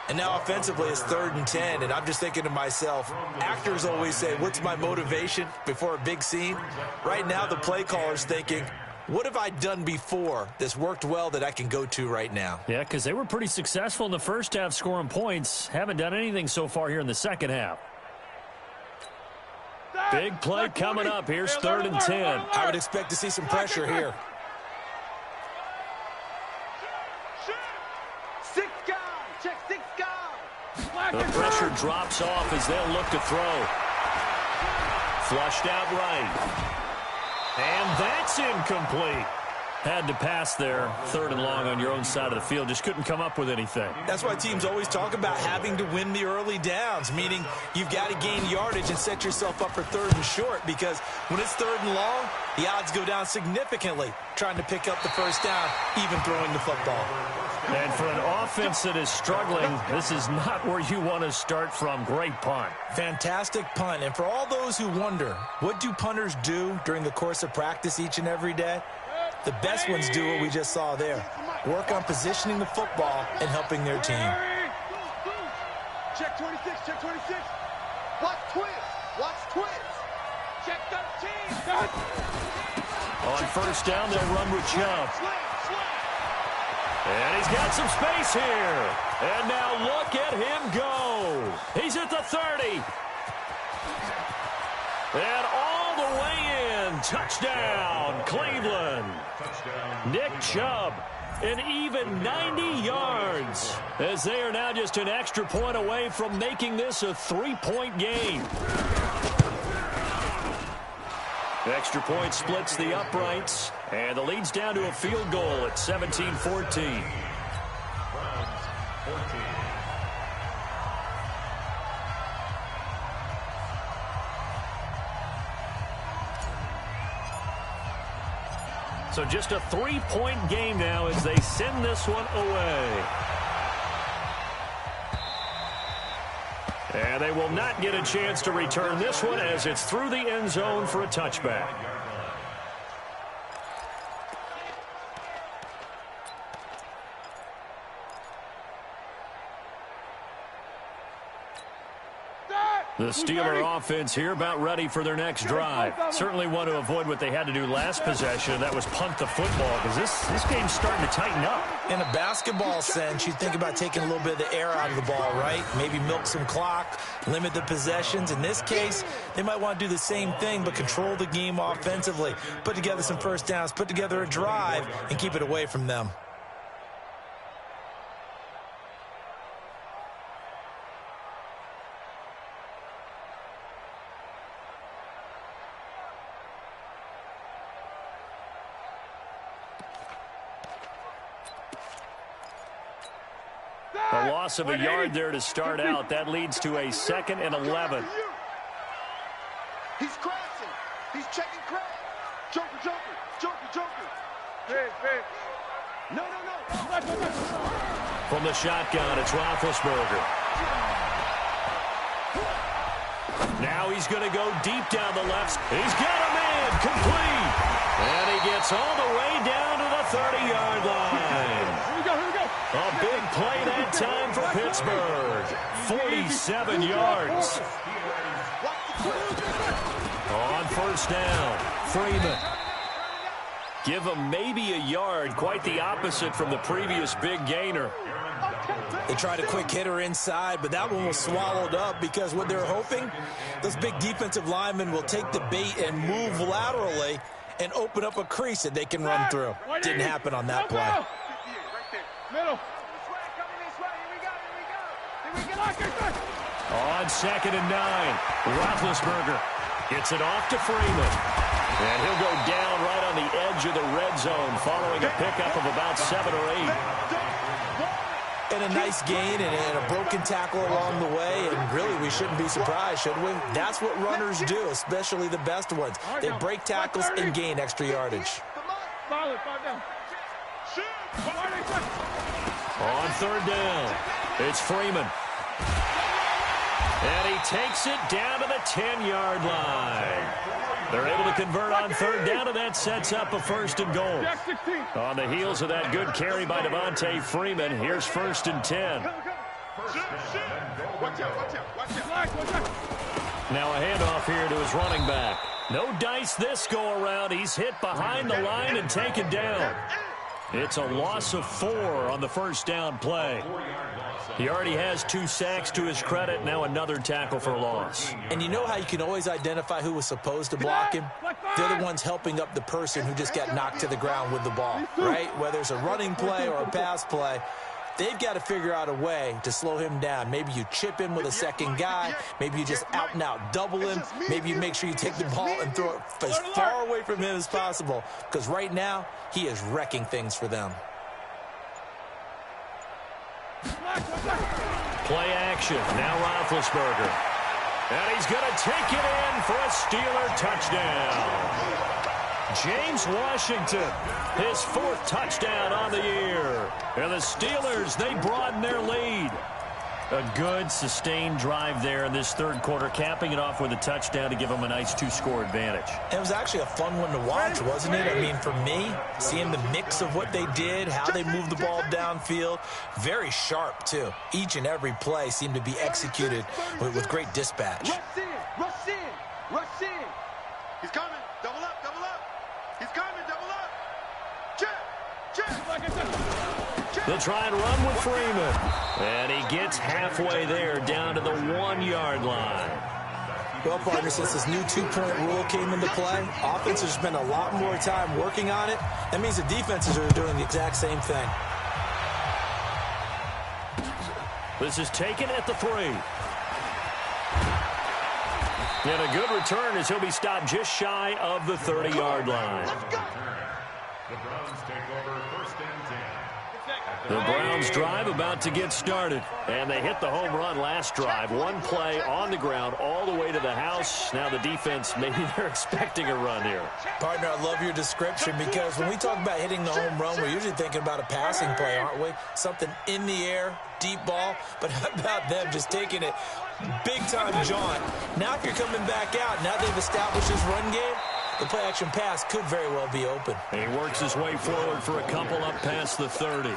And now offensively it's 3rd and 10, and I'm just thinking to myself, actors always say, what's my motivation before a big scene? Right now the play caller's thinking, what have I done before that's worked well that I can go to right now? Yeah, because they were pretty successful in the first half scoring points. Haven't done anything so far here in the second half. Big play coming up. Here's 3rd and 10. I would expect to see some pressure here. 6 guys. Check 6 guys. The pressure drops off as they'll look to throw. Flushed out right. And that's incomplete. Had to pass there, 3rd and long on your own side of the field. Just couldn't come up with anything. That's why teams always talk about having to win the early downs, meaning you've got to gain yardage and set yourself up for 3rd and short, because when it's 3rd and long, the odds go down significantly trying to pick up the first down, even throwing the football. And for an offense that is struggling, this is not where you want to start from. Great punt. Fantastic punt. And for all those who wonder, what do punters do during the course of practice each and every day? The best ones do what we just saw there. Work on positioning the football and helping their team. Check 26, check 26. Watch twist, watch twist. Check 13. On 1st down, they'll run with Chubb. And he's got some space here. And now look at him go. He's at the 30. And all the way in. Touchdown, Cleveland. Nick Chubb, an even 90 yards, as they are now just an extra point away from making this a 3-point game. Extra point splits the uprights, and the lead's down to a field goal at 17-14. So just a 3-point game now as they send this one away. And they will not get a chance to return this one as it's through the end zone for a touchback. The Steeler offense here about ready for their next drive. Certainly want to avoid what they had to do last possession. That was punt the football, because this game's starting to tighten up. In a basketball sense, you think about taking a little bit of the air out of the ball, right? Maybe milk some clock, limit the possessions. In this case, they might want to do the same thing, but control the game offensively. Put together some first downs, put together a drive, and keep it away from them. A loss of a yard there to start out. That leads to a 2nd and 11. He's crashing. He's checking crash. Joker, joker, joker, joker. Big. No. From the shotgun, it's Roethlisberger. Now he's going to go deep down the left. He's got a man complete. And he gets all the way down to the 30-yard line. Here we go. A big play that time for Pittsburgh. 47 yards. On 1st down, Freeman. Give him maybe a yard, quite the opposite from the previous big gainer. They tried a quick hitter inside, but that one was swallowed up because what they're hoping, those big defensive linemen will take the bait and move laterally and open up a crease that they can run through. Didn't happen on that play. Middle. On 2nd and 9, Roethlisberger gets it off to Freeman. And he'll go down right on the edge of the red zone following a pickup of about 7 or 8. And a nice gain and a broken tackle along the way. And really, we shouldn't be surprised, should we? That's what runners do, especially the best ones. They break tackles and gain extra yardage. Solid, 5 down. On 3rd down, it's Freeman. And he takes it down to the 10-yard line. They're able to convert on 3rd down, and that sets up a 1st and goal. On the heels of that good carry by Devontae Freeman, here's 1st and 10. Now a handoff here to his running back. No dice this go around. He's hit behind the line and taken down. It's a loss of 4 on the first down play. He already has 2 sacks to his credit. Now another tackle for loss. And you know how you can always identify who was supposed to block him? They're the ones helping up the person who just got knocked to the ground with the ball, right? Whether it's a running play or a pass play, they've got to figure out a way to slow him down. Maybe you chip him with a second guy. Maybe you just out-and-out double him. Maybe you make sure you take the ball and throw it as far away from him as possible. Because right now, he is wrecking things for them. Play action. Now Roethlisberger. And he's going to take it in for a Steeler touchdown. James Washington, his 4th touchdown on the year. And the Steelers, they broaden their lead. A good, sustained drive there in this third quarter, capping it off with a touchdown to give them a nice 2-score advantage. It was actually a fun one to watch, wasn't it? I mean, for me, seeing the mix of what they did, how they moved the ball downfield, very sharp, too. Each and every play seemed to be executed with great dispatch. Rush in, rush in, rush in. He's coming. Double up, double up. He's coming, double up. Check, check. They'll try and run with Freeman. And he gets halfway there, down to the 1-yard line. Well, partner, since this new 2-point rule came into play, offenses spend a lot more time working on it. That means the defenses are doing the exact same thing. This is taken at the 3. And a good return as he'll be stopped just shy of the 30-yard line. The Browns take over 1st and 10. The Browns drive about to get started. And they hit the home run last drive. 1 play on the ground all the way to the house. Now the defense, maybe they're expecting a run here. Partner, I love your description because when we talk about hitting the home run, we're usually thinking about a passing play, aren't we? Something in the air, deep ball. But how about them just taking it big-time jaunt? Now if you're coming back out, now they've established this run game, the play-action pass could very well be open. And he works his way forward for a couple up past the 30.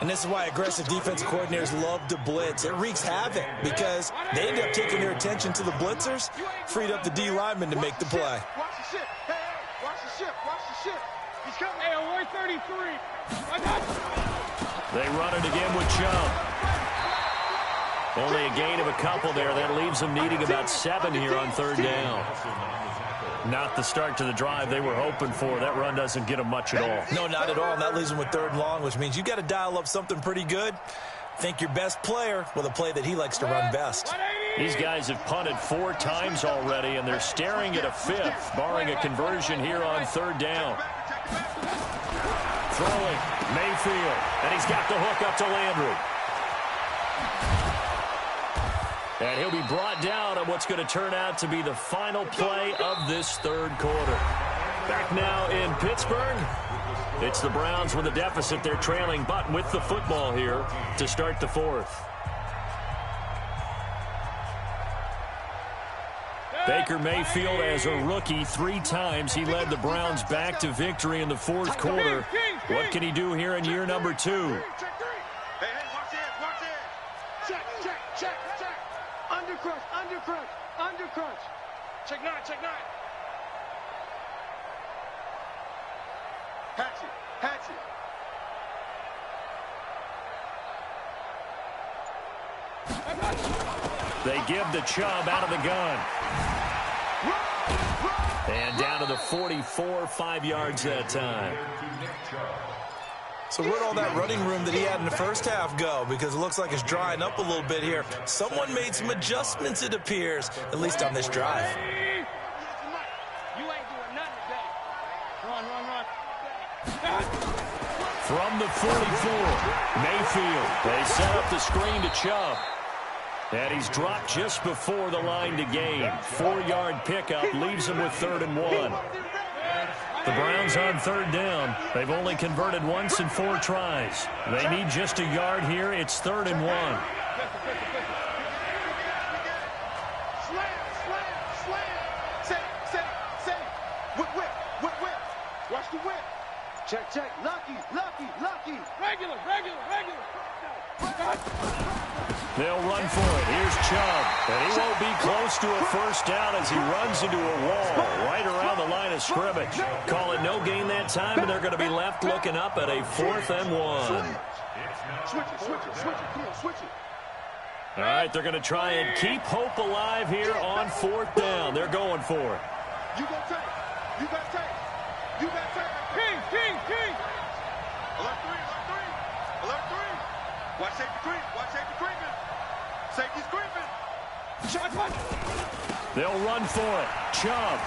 And this is why aggressive defense coordinators love to blitz. It wreaks havoc because they end up taking their attention to the blitzers, freed up the D lineman to make the play. Watch the ship. Hey, hey, watch the ship. Watch the ship. He's coming. Hey, on 133. I got you. They run it again with Chubb. Only a gain of a couple there. That leaves them needing about 7 here on 3rd down. Not the start to the drive they were hoping for. That run doesn't get them much at all. No, not at all. And that leaves them with 3rd and long, which means you've got to dial up something pretty good. Think your best player with a play that he likes to run best. These guys have punted 4 times already, and they're staring at a 5th, barring a conversion here on 3rd down. Throwing, Mayfield, and he's got the hook up to Landry. And he'll be brought down on what's going to turn out to be the final play of this 3rd quarter. Back now in Pittsburgh. It's the Browns with a deficit. They're trailing, but with the football here to start the 4th. Baker Mayfield, as a rookie, 3 times he led the Browns back to victory in the 4th quarter. What can he do here in year number 2? Hey, hey, watch it, watch it. Check, check, check, check. Undercrunch, undercrunch, undercrunch. Check 9, check 9. Hatchet, hatchet. They give the Chubb out of the gun. And down to the 44, 5 yards that time. So where'd all that running room that he had in the first half go? Because it looks like it's drying up a little bit here. Someone made some adjustments, it appears, at least on this drive. You ain't doing nothing today. Run, run, run. From the 44, Mayfield. They set up the screen to Chubb. And he's dropped just before the line to gain. 4-yard pickup leaves him with 3rd and 1. The Browns on 3rd down. They've only converted once in 4 tries. They need just a yard here. It's 3rd and 1. Slam, slam, slam. Say. Whip, whip, whip, whip. Watch the whip. Check, check. Lucky, lucky, lucky. Regular. They'll run for it. Here's Chubb. And he won't be close to a first down as he runs into a wall right around the line of scrimmage. Call it no gain that time, and they're going to be left looking up at a 4th and 1. Switch it. Come on, switch it. All right, they're going to try and keep hope alive here on 4th down. They're going for it. You got take. You got take. You got take. King. Alert 3. Watch safety creep. Watch safety creeping. Safety's creeping. They'll run for it. Chubb.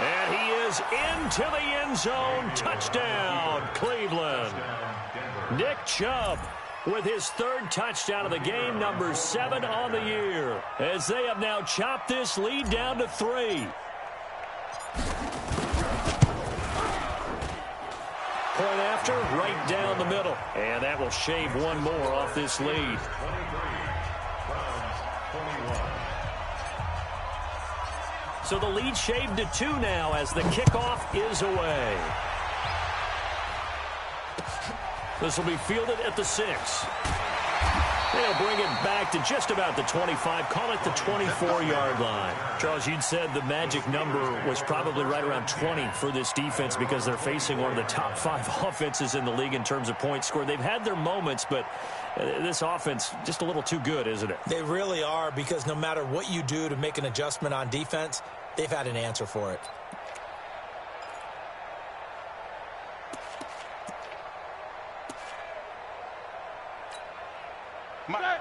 And he is into the end zone. Touchdown, Cleveland. Nick Chubb with his 3rd touchdown of the game, number 7 on the year, as they have now chopped this lead down to 3. Point after, right down the middle. And that will shave one more off this lead. So the lead shaved to 2 now as the kickoff is away. This will be fielded at the 6. They'll bring it back to just about the 25, call it the 24-yard line. Charles, you'd said the magic number was probably right around 20 for this defense because they're facing one of the top 5 offenses in the league in terms of points scored. They've had their moments, but this offense just a little too good, isn't it? They really are, because no matter what you do to make an adjustment on defense, they've had an answer for it.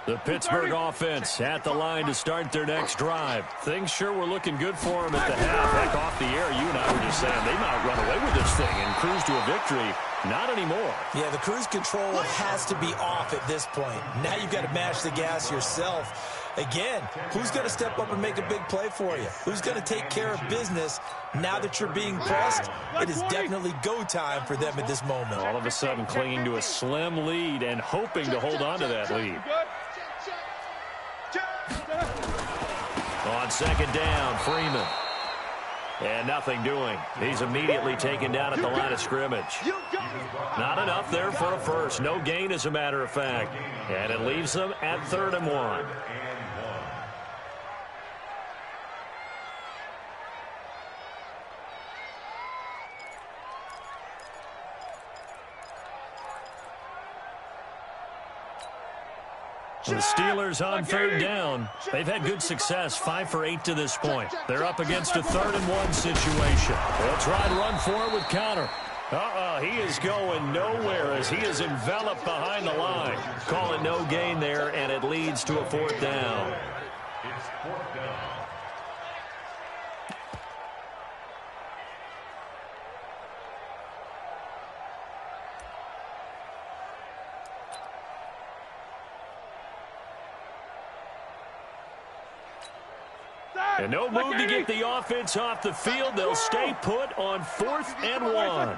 The Pittsburgh offense at the line to start their next drive. Things sure were looking good for them at the half. Heck, off the air, you and I were just saying they might run away with this thing and cruise to a victory. Not anymore. Yeah, the cruise control has to be off at this point. Now you've got to mash the gas yourself. Again, who's going to step up and make a big play for you? Who's going to take care of business now that you're being pressed? It is definitely go time for them at this moment. All of a sudden clinging to a slim lead and hoping to hold on to that lead. On 2nd down, Freeman. And nothing doing. He's immediately taken down at the line of scrimmage. Not enough there for a first. No gain, as a matter of fact. And it leaves them at 3rd and 1. The Steelers on 3rd down. They've had good success, 5 for 8 to this point. They're up against a 3rd and 1 situation. They'll try and run for it with Connor. He is going nowhere as he is enveloped behind the line. Call it no gain there, and it leads to a 4th down. It's 4th down. And no move to get the offense off the field. They'll stay put on 4th and 1.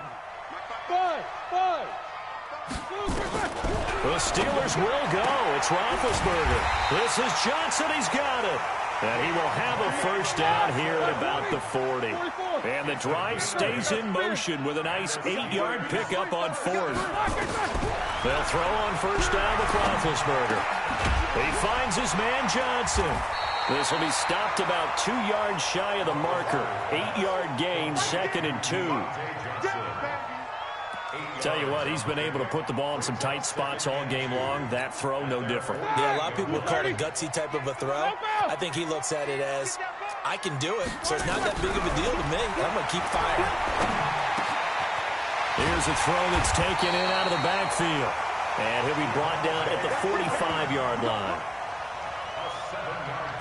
The Steelers will go. It's Roethlisberger. This is Johnson. He's got it. And he will have a first down here at about the 40. And the drive stays in motion with a nice 8-yard pickup on 4th. They'll throw on first down with Roethlisberger. He finds his man Johnson. This will be stopped about 2 yards shy of the marker. 8-yard gain, 2nd and 2. Tell you what, he's been able to put the ball in some tight spots all game long. That throw, no different. Yeah, a lot of people would call it a gutsy type of a throw. I think he looks at it as, I can do it, so it's not that big of a deal to me. I'm going to keep firing. Here's a throw that's taken in out of the backfield. And he'll be brought down at the 45-yard line.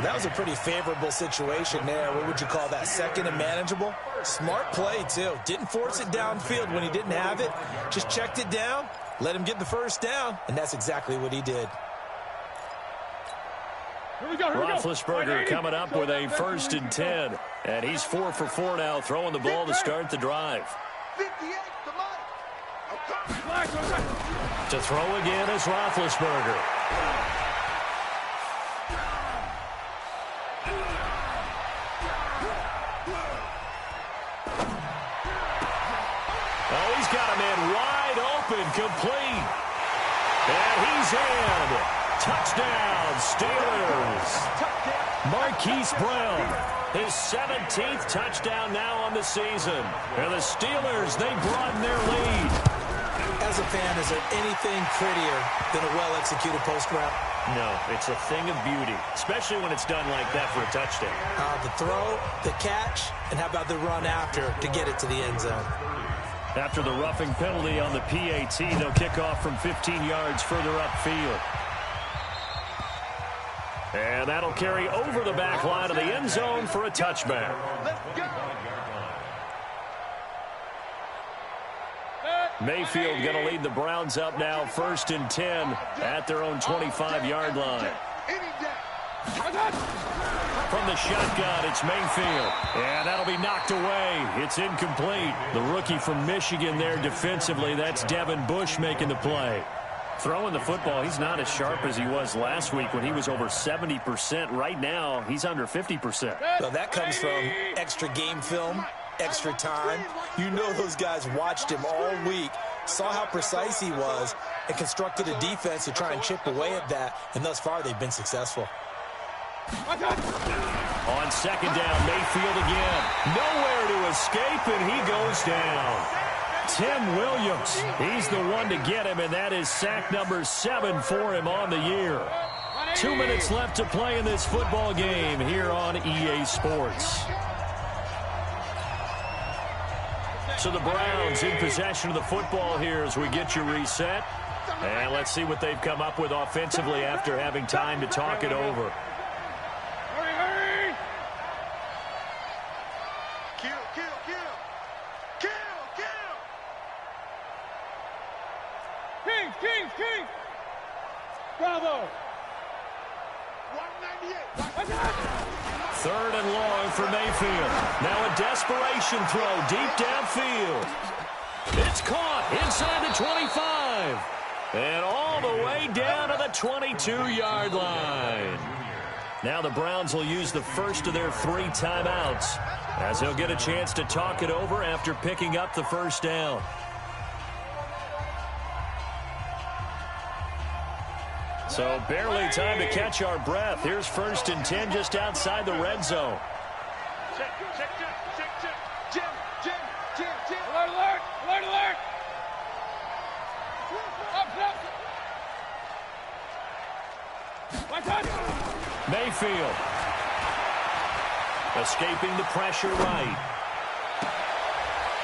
That was a pretty favorable situation there. What would you call that? 2nd and manageable? Smart play, too. Didn't force it downfield when he didn't have it. Just checked it down, let him get the first down, and that's exactly what he did. Roethlisberger coming up with a 1st and 10. And he's 4 for 4 now, throwing the ball to start the drive. To throw again is Roethlisberger. open, complete. And he's in. Touchdown, Steelers. Marquise Brown, his 17th touchdown now on the season. And the Steelers, they broaden their lead. As a fan, is there anything prettier than a well-executed post route? No, it's a thing of beauty, especially when it's done like that for a touchdown. The throw, the catch, and how about the run after to get it to the end zone? After the roughing penalty on the PAT, they'll kick off from 15 yards further upfield. And that'll carry over the back line of the end zone for a touchback. Mayfield going to lead the Browns up now, 1st and 10 at their own 25-yard line. From the shotgun, it's Mayfield. And that'll be knocked away. It's incomplete. The rookie from Michigan there defensively. That's Devin Bush making the play. Throwing the football, he's not as sharp as he was last week when he was over 70%. Right now, he's under 50%. Well, that comes from extra game film, extra time. You know those guys watched him all week, saw how precise he was, and constructed a defense to try and chip away at that. And thus far, they've been successful. On 2nd down, Mayfield again. Nowhere to escape, and he goes down. Tim Williams, he's the one to get him, and that is sack number 7 for him on the year. 2 minutes left to play in this football game here on EA Sports. So the Browns in possession of the football here as we get you reset. And let's see what they've come up with offensively after having time to talk it over. King! Bravo! 3rd and long for Mayfield. Now a desperation throw deep downfield. It's caught inside the 25. And all the way down to the 22-yard line. Now the Browns will use the first of their 3 timeouts as they'll get a chance to talk it over after picking up the first down. So barely time to catch our breath. Here's 1st and 10 just outside the red zone. Check. Jim. Alert. Up. Mayfield. Escaping the pressure right.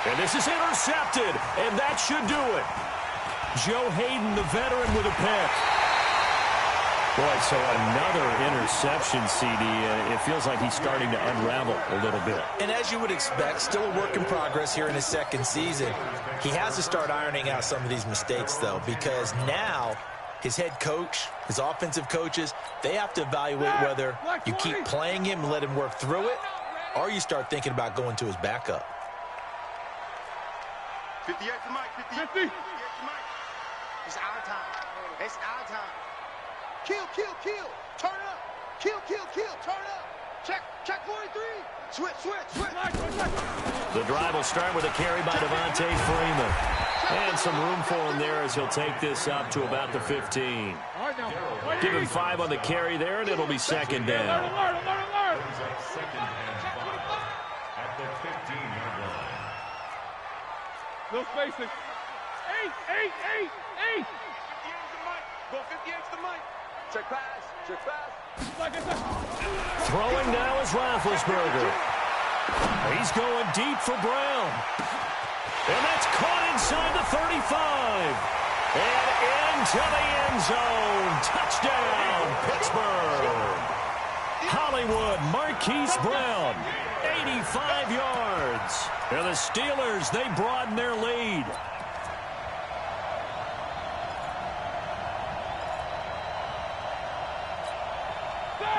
And this is intercepted, and that should do it. Joe Hayden, the veteran, with a pick. Boy, so another interception, CD. It feels like he's starting to unravel a little bit. And as you would expect, still a work in progress here in his 2nd season. He has to start ironing out some of these mistakes, though, because now his head coach, his offensive coaches, they have to evaluate whether you keep playing him and let him work through it, or you start thinking about going to his backup. 58 to Mike. 58 to Mike. It's our time. Kill. Turn up. Kill. Turn up. Check 43. Switch. The drive will start with a carry by Devontae Freeman. And some room for him there as he'll take this up to about the 15. Give him 5 on the carry there, and it'll be 2nd down. Alert. Second and 5 at the 15-yard line. No spacing. 8. 58 to Mike. Go 58 to Mike. Check pass. Throwing now is Roethlisberger. He's going deep for Brown. And that's caught inside the 35. And into the end zone. Touchdown, Pittsburgh. Hollywood, Marquise Brown, 85 yards. And the Steelers, they broaden their lead.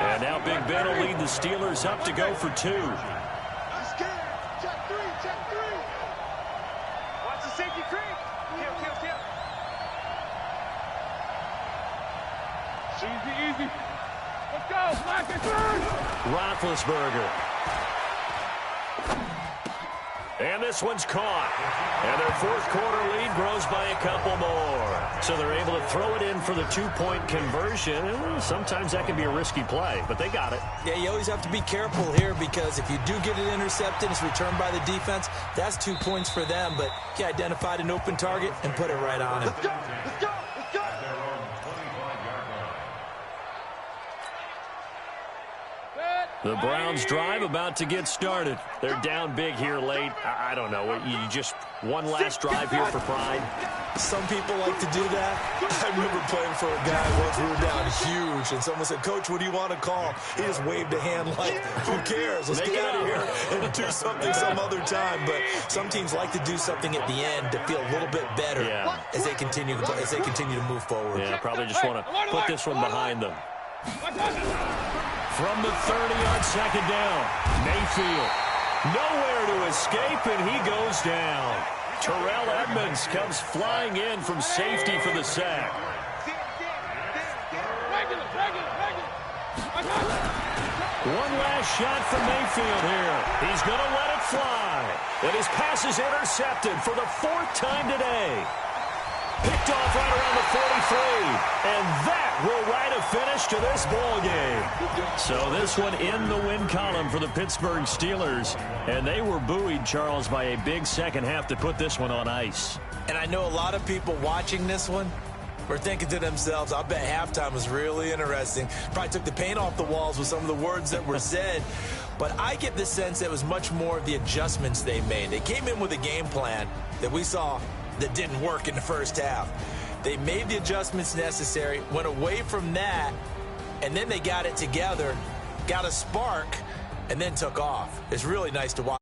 And now Big Ben will lead the Steelers up to go for 2. Check 3. Watch the safety creep. Kill. Easy. Let's go. Black and third. Roethlisberger. And this one's caught. And their fourth quarter lead grows by a couple more. So they're able to throw it in for the two-point conversion. Sometimes that can be a risky play, but they got it. Yeah, you always have to be careful here because if you do get it intercepted, it's returned by the defense, that's 2 points for them. But he identified an open target and put it right on him. Let's go! Let's go! Let's go! The Browns drive about to get started. They're down big here late. I don't know. You just one last drive here for pride. Some people like to do that. I remember playing for a guy once we were down huge, and someone said, "Coach, what do you want to call?" He just waved a hand like, "Who cares? Let's get out of here and do something some other time." But some teams like to do something at the end to feel a little bit better as they continue to move forward. Yeah, probably just want to put this one behind them. From the 30-yard second down, Mayfield. Nowhere to escape, and he goes down. Terrell Edmonds comes flying in from safety for the sack. One last shot from Mayfield here. He's going to let it fly. And his pass is intercepted for the fourth time today. Picked off right around the 43. And that will write a finish to this ball game. So this one in the win column for the Pittsburgh Steelers. And they were buoyed, Charles, by a big second half to put this one on ice. And I know a lot of people watching this one were thinking to themselves, I bet halftime was really interesting. Probably took the paint off the walls with some of the words that were said. But I get the sense that it was much more of the adjustments they made. They came in with a game plan that we saw that didn't work in the first half. They made the adjustments necessary, went away from that, and then they got it together, got a spark, and then took off. It's really nice to watch.